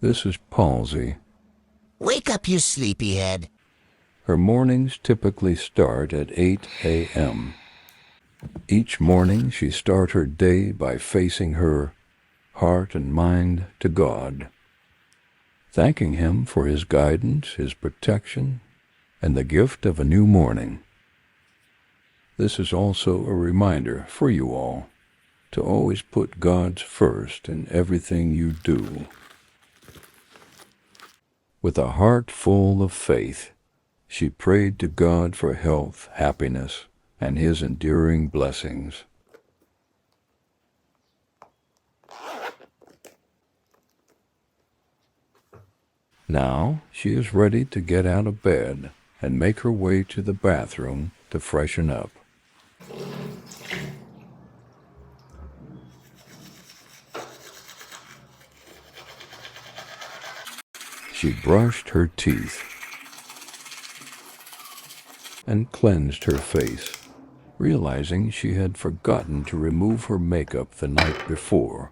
This is Pxlzzie. Wake up, you sleepyhead. Her mornings typically start at 8 a.m. Each morning she starts her day by facing her heart and mind to God, thanking Him for His guidance, His protection, and the gift of a new morning. This is also a reminder for you all to always put God first in everything you do. With a heart full of faith, she prayed to God for health, happiness, and His enduring blessings. Now she is ready to get out of bed and make her way to the bathroom to freshen up. She brushed her teeth and cleansed her face, realizing she had forgotten to remove her makeup the night before.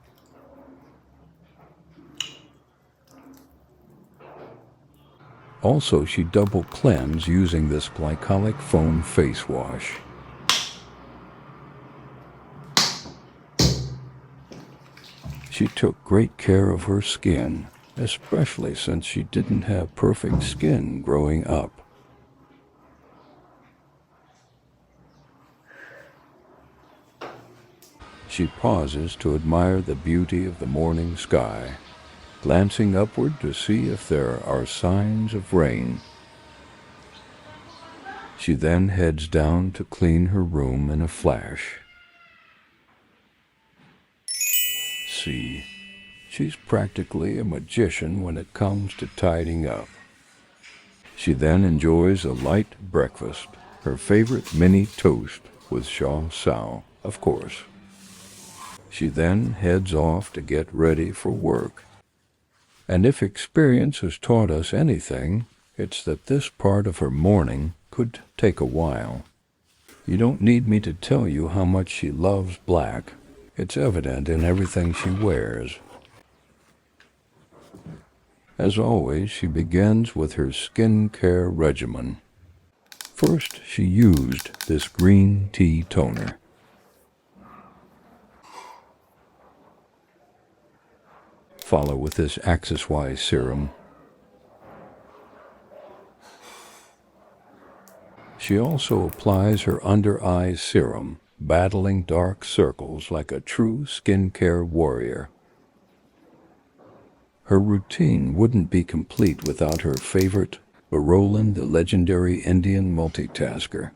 Also, she double cleansed using this glycolic foam face wash. She took great care of her skin, especially since she didn't have perfect skin growing up. She pauses to admire the beauty of the morning sky, glancing upward to see if there are signs of rain. She then heads down to clean her room in a flash. See, she's practically a magician when it comes to tidying up. She then enjoys a light breakfast, her favorite mini toast with chow sao, of course. She then heads off to get ready for work. And if experience has taught us anything, it's that this part of her morning could take a while. You don't need me to tell you how much she loves black. It's evident in everything she wears. As always, she begins with her skincare regimen. First, she used this green tea toner. Follow with this Axis-Y serum. She also applies her under-eye serum, battling dark circles like a true skincare warrior. Her routine wouldn't be complete without her favorite, Barolan, the legendary Indian multitasker,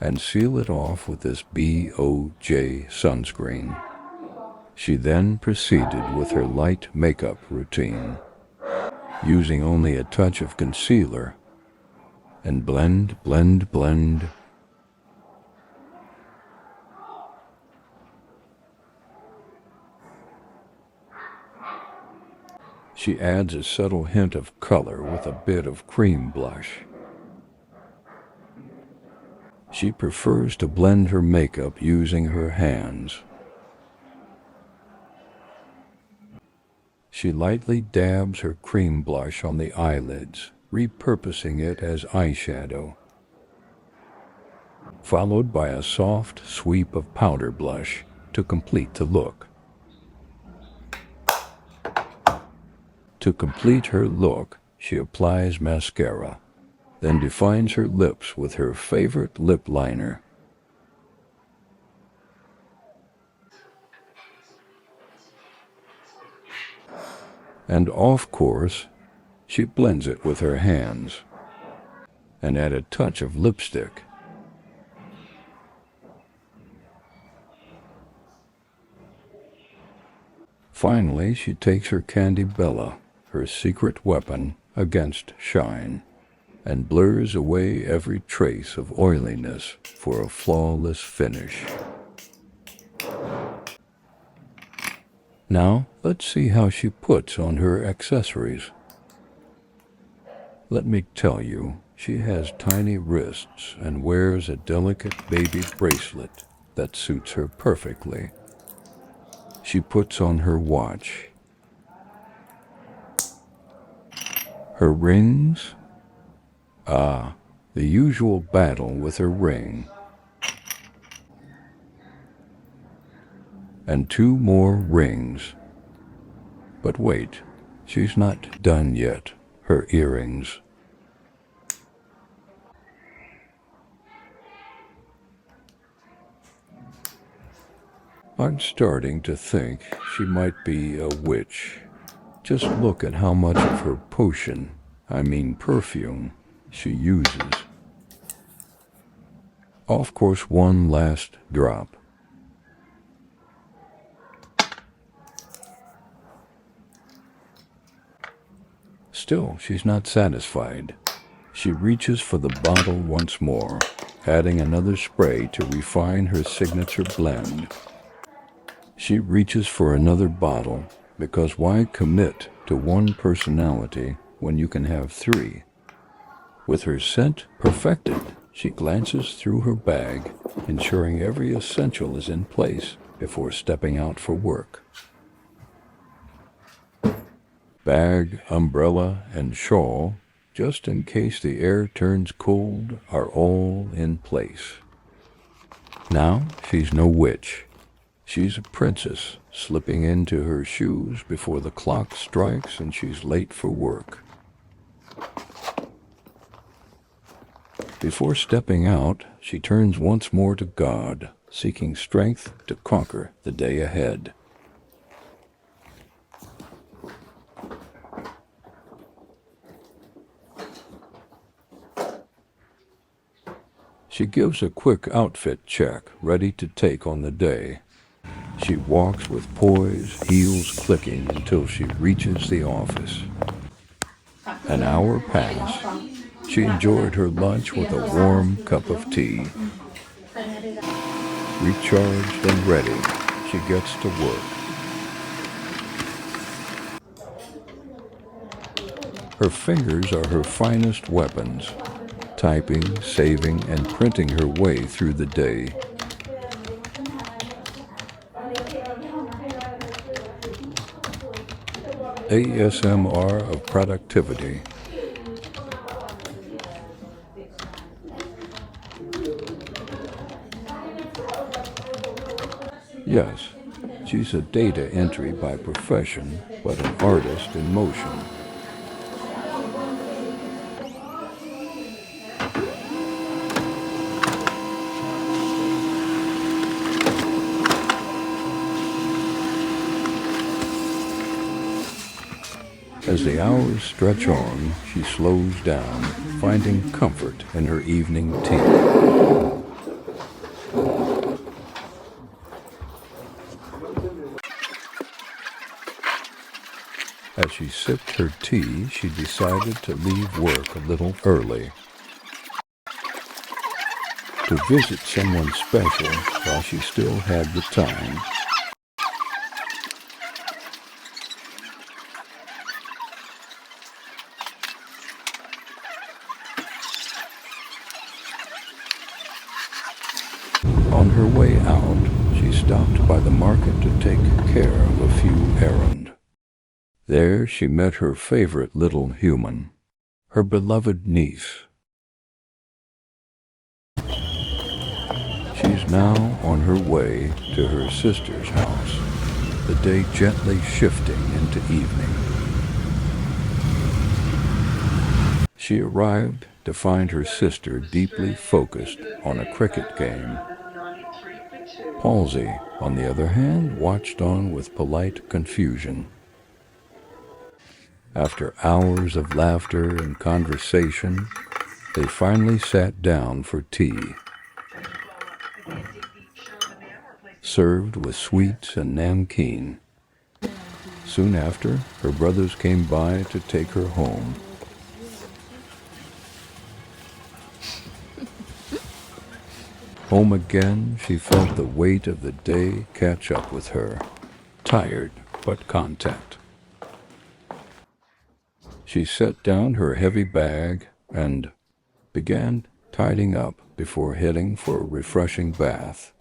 and seal it off with this BOJ sunscreen. She then proceeded with her light makeup routine, using only a touch of concealer, and blend. She adds a subtle hint of color with a bit of cream blush. She prefers to blend her makeup using her hands. She lightly dabs her cream blush on the eyelids, repurposing it as eyeshadow, followed by a soft sweep of powder blush to complete the look. To complete her look, she applies mascara, then defines her lips with her favorite lip liner. And off course, she blends it with her hands and add a touch of lipstick. Finally, she takes her Candy Bella, her secret weapon against shine, and blurs away every trace of oiliness for a flawless finish. Now, let's see how she puts on her accessories. Let me tell you, she has tiny wrists and wears a delicate baby bracelet that suits her perfectly. She puts on her watch Her rings? Ah, the usual battle with her ring. And 2 more rings. But wait, she's not done yet. Her earrings. I'm starting to think she might be a witch. Just look at how much of her potion, I mean perfume, she uses. Of course, one last drop. Still, she's not satisfied. She reaches for the bottle once more, adding another spray to refine her signature blend. She reaches for another bottle, because why commit to one personality when you can have 3? With her scent perfected, she glances through her bag, ensuring every essential is in place before stepping out for work. Bag, umbrella, and shawl, just in case the air turns cold, are all in place. Now she's no witch. She's a princess, slipping into her shoes before the clock strikes and she's late for work. Before stepping out, she turns once more to God, seeking strength to conquer the day ahead. She gives a quick outfit check, ready to take on the day. She walks with poise, heels clicking until she reaches the office. An hour pass. She enjoyed her lunch with a warm cup of tea. Recharged and ready, she gets to work. Her fingers are her finest weapons, typing, saving, and printing her way through the day. ASMR of productivity. Yes, she's a data entry by profession, but an artist in motion. As the hours stretch on, she slows down, finding comfort in her evening tea. As she sipped her tea, she decided to leave work a little early. To visit someone special while she still had the time. On her way out, she stopped by the market to take care of a few errands. There she met her favorite little human, her beloved niece. She's now on her way to her sister's house, the day gently shifting into evening. She arrived to find her sister deeply focused on a cricket game. Pxlzzie, on the other hand, watched on with polite confusion. After hours of laughter and conversation, they finally sat down for tea, served with sweets and namkeen. Soon after, her brothers came by to take her home. Home again, she felt the weight of the day catch up with her, tired but content. She set down her heavy bag and began tidying up before heading for a refreshing bath.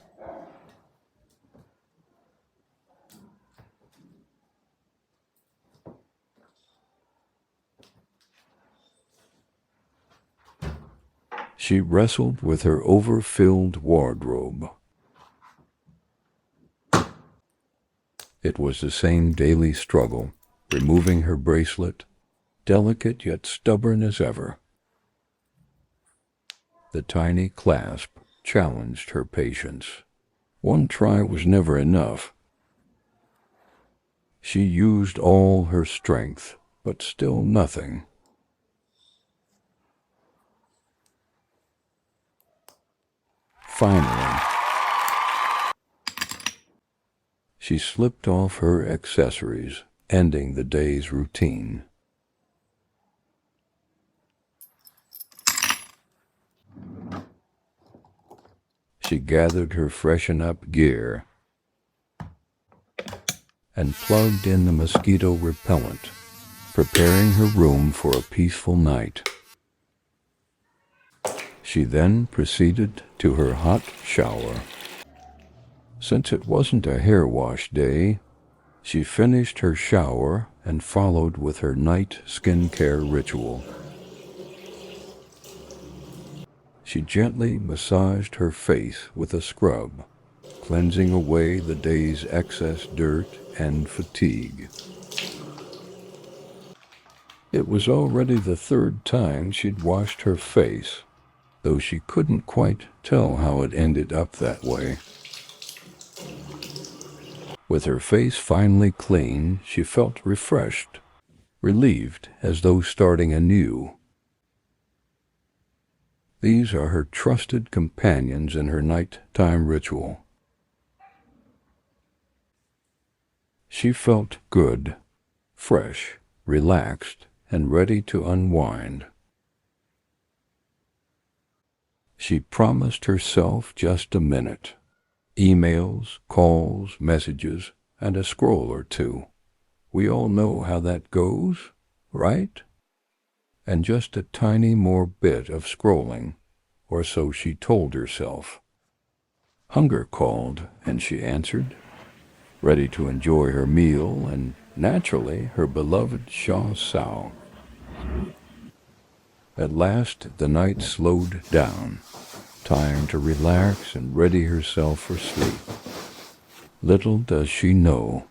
She wrestled with her overfilled wardrobe. It was the same daily struggle, removing her bracelet, delicate yet stubborn as ever. The tiny clasp challenged her patience. One try was never enough. She used all her strength, but still nothing. Finally, she slipped off her accessories, ending the day's routine. She gathered her freshen-up gear and plugged in the mosquito repellent, preparing her room for a peaceful night. She then proceeded to her hot shower. Since it wasn't a hair wash day, she finished her shower and followed with her night skincare ritual. She gently massaged her face with a scrub, cleansing away the day's excess dirt and fatigue. It was already the third time she'd washed her face, though she couldn't quite tell how it ended up that way. With her face finally clean, she felt refreshed, relieved as though starting anew. These are her trusted companions in her nighttime ritual. She felt good, fresh, relaxed, and ready to unwind. She promised herself just a minute. Emails, calls, messages, and a scroll or two. We all know how that goes, right? And just a tiny more bit of scrolling, or so she told herself. Hunger called, and she answered, ready to enjoy her meal and, naturally, her beloved Shaw Sao. At last the night slowed down, time to relax and ready herself for sleep. Little does she know,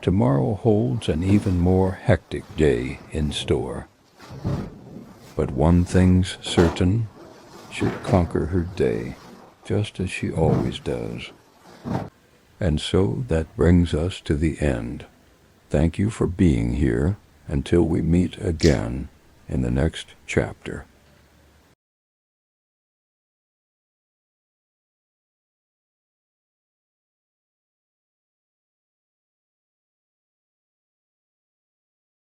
tomorrow holds an even more hectic day in store. But one thing's certain, she'll conquer her day, just as she always does. And so that brings us to the end. Thank you for being here until we meet again in the next chapter.